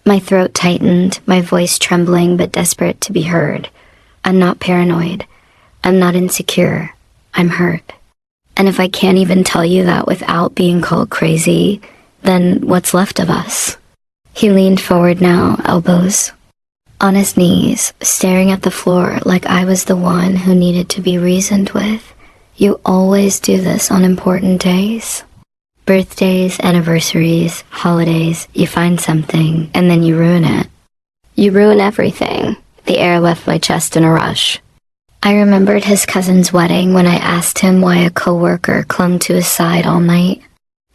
Speaker 1: My throat tightened, my voice trembling but desperate to be heard. "I'm not paranoid. I'm not insecure. I'm hurt. And if I can't even tell you that without being called crazy, then what's left of us?" He leaned forward now, elbows on his knees, staring at the floor like I was the one who needed to be reasoned with. "You always do this on important days. Birthdays, anniversaries, holidays, you find something, and then you ruin it. You ruin everything." The air left my chest in a rush. I remembered his cousin's wedding when I asked him why a coworker clung to his side all night.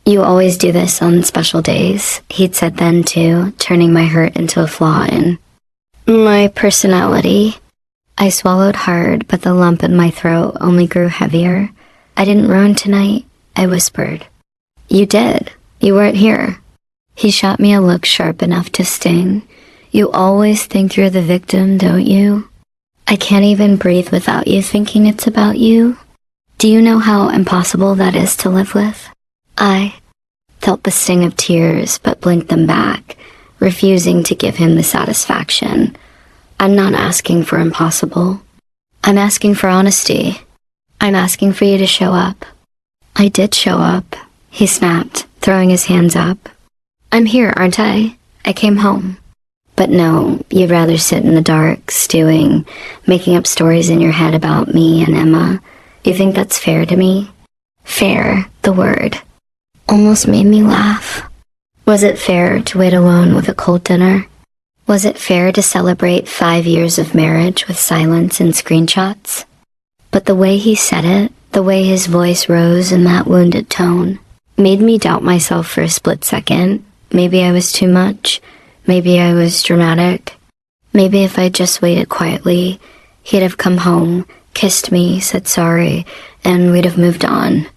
Speaker 1: "You always do this on special days," he'd said then too, turning my hurt into a flaw in my personality. I swallowed hard, but the lump in my throat only grew heavier. "I didn't ruin tonight," I whispered. "You did. You weren't here." He shot me a look sharp enough to sting. "You always think you're the victim, don't you? I can't even breathe without you thinking it's about you. Do you know how impossible that is to live with?" I felt the sting of tears, but blinked them back, refusing to give him the satisfaction. "I'm not asking for impossible. I'm asking for honesty. I'm asking for you to show up." "I did show up," he snapped, throwing his hands up. "I'm here, aren't I? I came home." "But no, you'd rather sit in the dark, stewing, making up stories in your head about me and Emma. You think that's fair to me?" Fair, the word, almost made me laugh. Was it fair to wait alone with a cold dinner? Was it fair to celebrate 5 years of marriage with silence and screenshots? But the way he said it, the way his voice rose in that wounded tone, made me doubt myself for a split second. Maybe I was too much. Maybe I was dramatic. Maybe if I'd just waited quietly, he'd have come home, kissed me, said sorry, and we'd have moved on.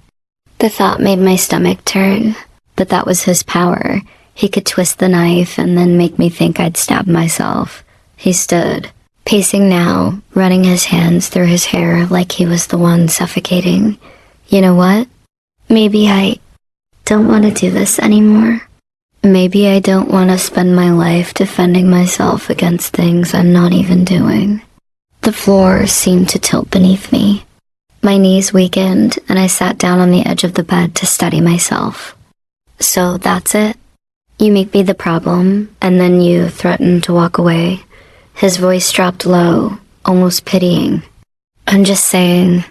Speaker 1: The thought made my stomach turn, but that was his power. He could twist the knife and then make me think I'd stab myself. He stood, pacing now, running his hands through his hair like he was the one suffocating. You know what? Maybe I don't want to do this anymore. Maybe I don't want to spend my life defending myself against things I'm not even doing. The floor seemed to tilt beneath me. My knees weakened, and I sat down on the edge of the bed to steady myself. So that's it? You make me the problem, and then you threaten to walk away. His voice dropped low, almost pitying. I'm just saying,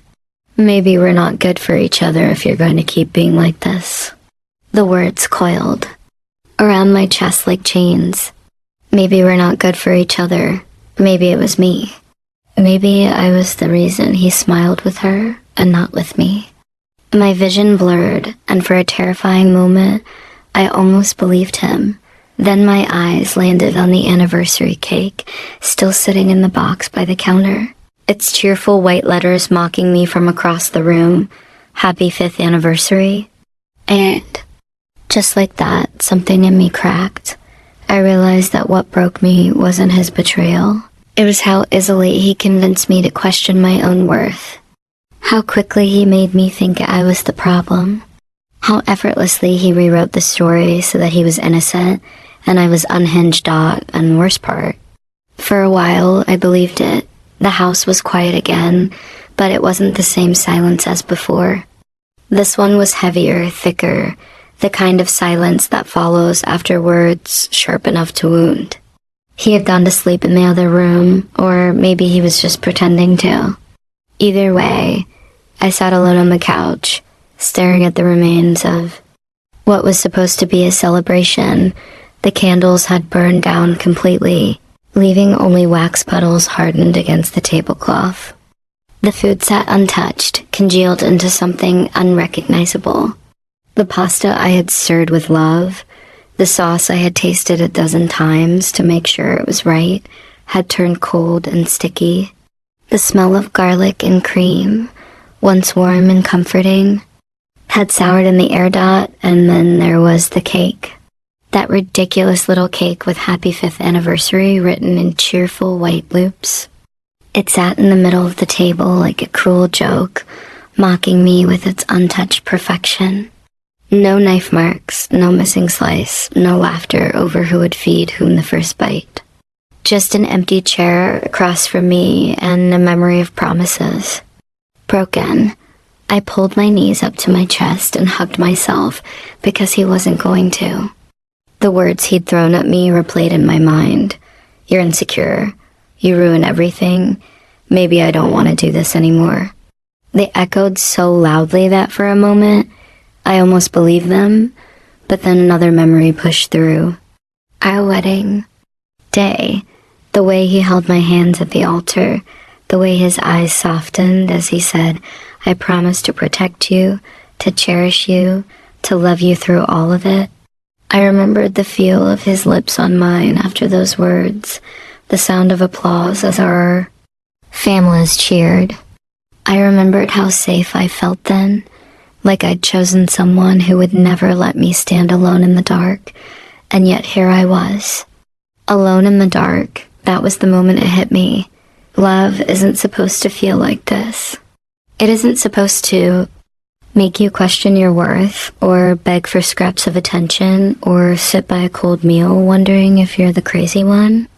Speaker 1: maybe we're not good for each other if you're going to keep being like this. The words coiled around my chest like chains. Maybe we're not good for each other. Maybe it was me. Maybe I was the reason he smiled with her and not with me. My vision blurred, and for a terrifying moment, I almost believed him. Then my eyes landed on the anniversary cake, still sitting in the box by the counter. Its cheerful white letters mocking me from across the room. Happy 5th anniversary. And just like that, something in me cracked. I realized that what broke me wasn't his betrayal. It was how easily he convinced me to question my own worth. How quickly he made me think I was the problem. How effortlessly he rewrote the story so that he was innocent and I was unhinged dot and worst part. For a while, I believed it. The house was quiet again, but it wasn't the same silence as before. This one was heavier, thicker, the kind of silence that follows after words sharp enough to wound. He had gone to sleep in the other room, or maybe he was just pretending to. Either way, I sat alone on the couch, staring at the remains of what was supposed to be a celebration. The candles had burned down completely, leaving only wax puddles hardened against the tablecloth. The food sat untouched, congealed into something unrecognizable. The pasta I had stirred with love, the sauce I had tasted a dozen times to make sure it was right, had turned cold and sticky. The smell of garlic and cream, once warm and comforting, had soured in the air dot, and then there was the cake. That ridiculous little cake with Happy 5th Anniversary written in cheerful white loops. It sat in the middle of the table like a cruel joke, mocking me with its untouched perfection. No knife marks, no missing slice, no laughter over who would feed whom the first bite. Just an empty chair across from me and a memory of promises. Broken, I pulled my knees up to my chest and hugged myself because he wasn't going to. The words he'd thrown at me replayed in my mind. You're insecure. You ruin everything. Maybe I don't want to do this anymore. They echoed so loudly that for a moment, I almost believed them, but then another memory pushed through. Our wedding day, the way he held my hands at the altar, the way his eyes softened as he said, I promise to protect you, to cherish you, to love you through all of it. I remembered the feel of his lips on mine after those words, the sound of applause as our families cheered. I remembered how safe I felt then, like I'd chosen someone who would never let me stand alone in the dark, and yet here I was. Alone in the dark, that was the moment it hit me. Love isn't supposed to feel like this. It isn't supposed to make you question your worth, or beg for scraps of attention, or sit by a cold meal wondering if you're the crazy one.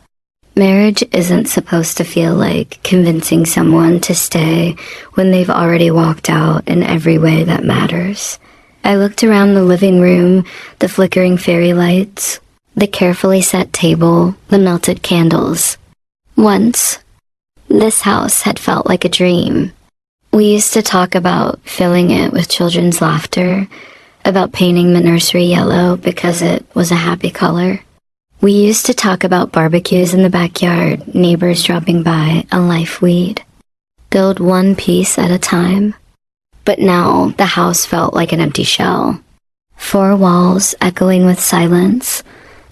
Speaker 1: Marriage isn't supposed to feel like convincing someone to stay when they've already walked out in every way that matters. I looked around the living room, the flickering fairy lights, the carefully set table, the melted candles. Once, this house had felt like a dream. We used to talk about filling it with children's laughter, about painting the nursery yellow because it was a happy color. We used to talk about barbecues in the backyard, neighbors dropping by, a life we'd build one piece at a time. But now the house felt like an empty shell. 4 walls echoing with silence,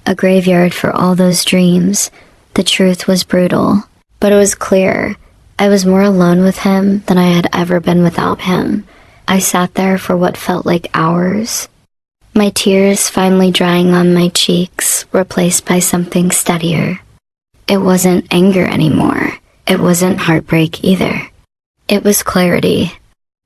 Speaker 1: a graveyard for all those dreams. The truth was brutal, but it was clear. I was more alone with him than I had ever been without him. I sat there for what felt like hours, My tears finally drying on my cheeks, replaced by something steadier. It wasn't anger anymore. It wasn't heartbreak either. It was clarity.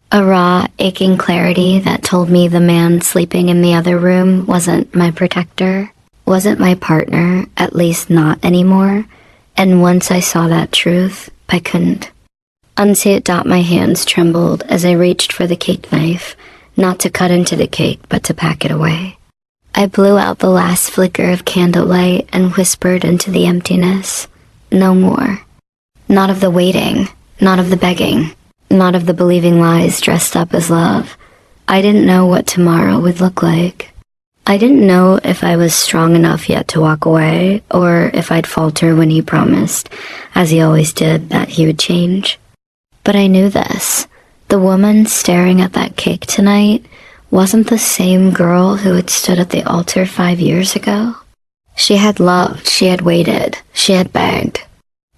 Speaker 1: A raw, aching clarity that told me the man sleeping in the other room wasn't my protector, wasn't my partner, at least not anymore. And once I saw that truth, I couldn't unsee it. My hands trembled as I reached for the cake knife, not to cut into the cake, but to pack it away. I blew out the last flicker of candlelight and whispered into the emptiness. No more. Not of the waiting, not of the begging, not of the believing lies dressed up as love. I didn't know what tomorrow would look like. I didn't know if I was strong enough yet to walk away, or if I'd falter when he promised, as he always did, that he would change. But I knew this. The woman staring at that cake tonight wasn't the same girl who had stood at the altar 5 years ago. She had loved, she had waited, she had begged.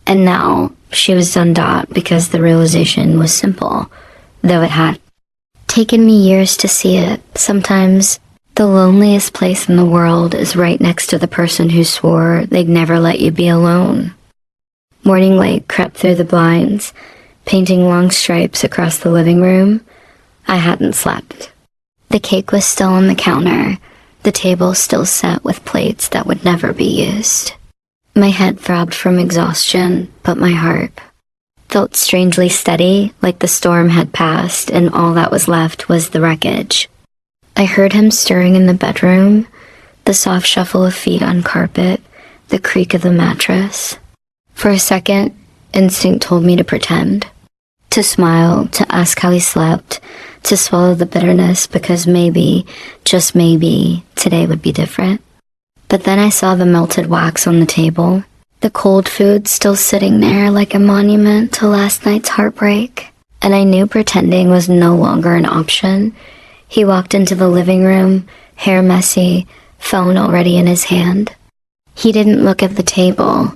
Speaker 1: And now, she was done because the realization was simple, though it had taken me years to see it. Sometimes, the loneliest place in the world is right next to the person who swore they'd never let you be alone. Morning light crept through the blinds, painting long stripes across the living room. I hadn't slept. The cake was still on the counter, the table still set with plates that would never be used. My head throbbed from exhaustion, but my heart felt strangely steady, like the storm had passed and all that was left was the wreckage. I heard him stirring in the bedroom, the soft shuffle of feet on carpet, the creak of the mattress. For a second, instinct told me to pretend. To smile, to ask how he slept, to swallow the bitterness because maybe, just maybe, today would be different. But then I saw the melted wax on the table, the cold food still sitting there like a monument to last night's heartbreak, and I knew pretending was no longer an option. He walked into the living room, hair messy, phone already in his hand. He didn't look at the table,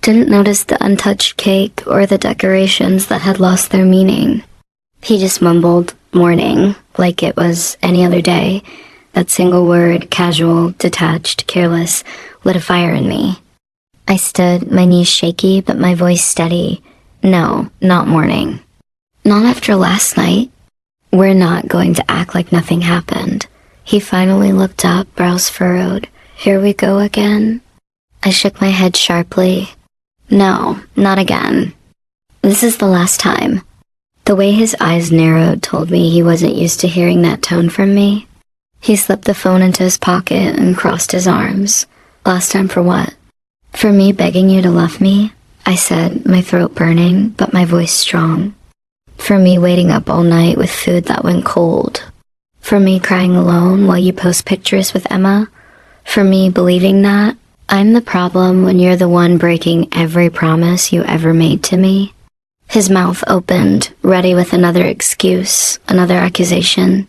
Speaker 1: didn't notice the untouched cake or the decorations that had lost their meaning. He just mumbled, "Morning," like it was any other day. That single word, casual, detached, careless, lit a fire in me. I stood, my knees shaky, but my voice steady. No, not morning. Not after last night. We're not going to act like nothing happened. He finally looked up, brows furrowed. Here we go again? I shook my head sharply. No, not again. This is the last time. The way his eyes narrowed told me he wasn't used to hearing that tone from me. He slipped the phone into his pocket and crossed his arms. Last time for what? For me begging you to love me? I said, my throat burning, but my voice strong. For me waiting up all night with food that went cold. For me crying alone while you post pictures with Emma. For me believing that I'm the problem when you're the one breaking every promise you ever made to me. His mouth opened, ready with another excuse, another accusation.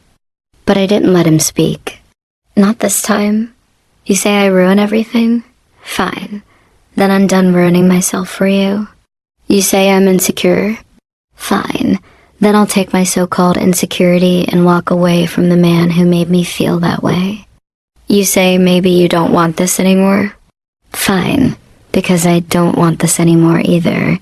Speaker 1: But I didn't let him speak. Not this time. You say I ruin everything? Fine. Then I'm done ruining myself for you. You say I'm insecure? Fine. Then I'll take my so-called insecurity and walk away from the man who made me feel that way. You say maybe you don't want this anymore? Fine. Because I don't want this anymore either.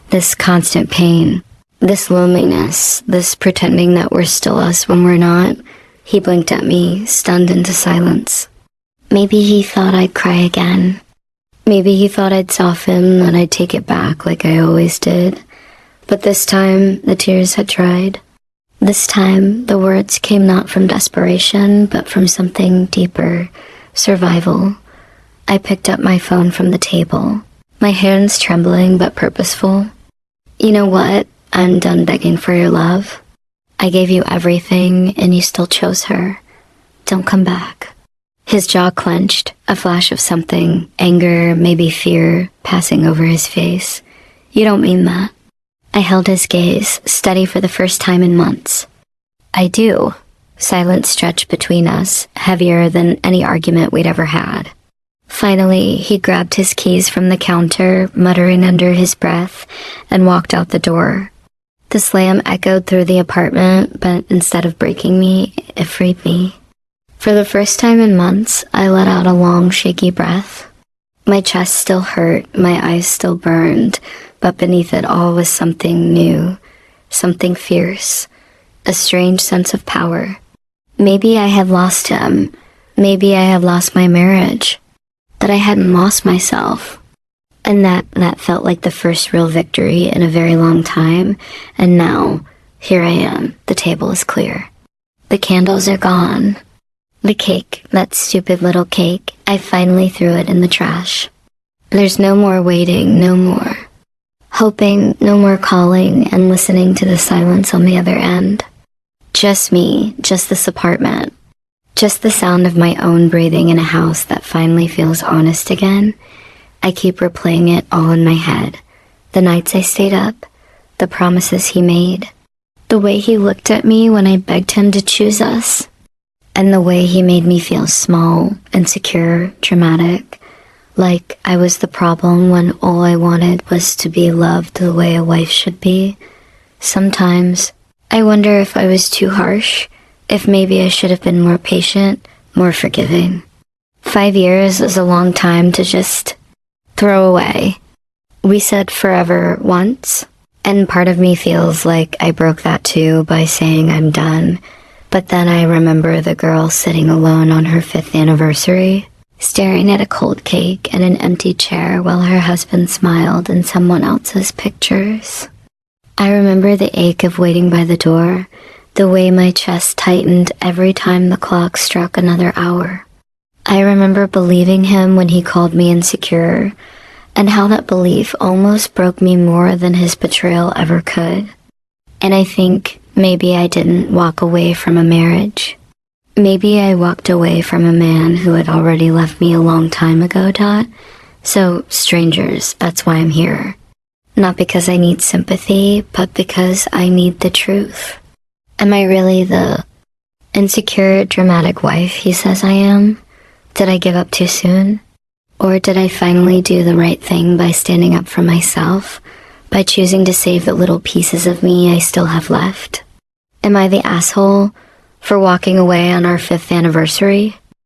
Speaker 1: This constant pain. This loneliness. This pretending that we're still us when we're not. He blinked at me, stunned into silence. Maybe he thought I'd cry again. Maybe he thought I'd soften, that I'd take it back like I always did. But this time, the tears had dried. This time, the words came not from desperation, but from something deeper. Survival. I picked up my phone from the table, my hands trembling but purposeful. You know what? I'm done begging for your love. I gave you everything, and you still chose her. Don't come back. His jaw clenched, a flash of something, anger, maybe fear, passing over his face. You don't mean that. I held his gaze, steady for the first time in months. I do. Silence stretched between us, heavier than any argument we'd ever had. Finally, he grabbed his keys from the counter, muttering under his breath, and walked out the door. The slam echoed through the apartment, but instead of breaking me, it freed me. For the first time in months, I let out a long, shaky breath. My chest still hurt, my eyes still burned, but beneath it all was something new, something fierce, a strange sense of power. Maybe I had lost him. Maybe I had lost my marriage. But I hadn't lost myself. And that felt like the first real victory in a very long time. And now, here I am. The table is clear. The candles are gone. The cake, that stupid little cake, I finally threw it in the trash. There's no more waiting, no more hoping, no more calling and listening to the silence on the other end. Just me, just this apartment. Just the sound of my own breathing in a house that finally feels honest again. I keep replaying it all in my head. The nights I stayed up, the promises he made, the way he looked at me when I begged him to choose us, and the way he made me feel small, insecure, dramatic, like I was the problem when all I wanted was to be loved the way a wife should be. Sometimes, I wonder if I was too harsh, if maybe I should have been more patient, more forgiving. 5 years is a long time to just throw away. We said forever once, and part of me feels like I broke that too by saying I'm done. But then I remember the girl sitting alone on her 5th anniversary, staring at a cold cake and an empty chair while her husband smiled in someone else's pictures. I remember the ache of waiting by the door, the way my chest tightened every time the clock struck another hour. I remember believing him when he called me insecure, and how that belief almost broke me more than his betrayal ever could. And I think maybe I didn't walk away from a marriage. Maybe I walked away from a man who had already left me a long time ago, Dot. So, strangers, that's why I'm here. Not because I need sympathy, but because I need the truth. Am I really the insecure, dramatic wife he says I am? Did I give up too soon? Or did I finally do the right thing by standing up for myself, by choosing to save the little pieces of me I still have left? Am I the asshole for walking away on our 5th anniversary?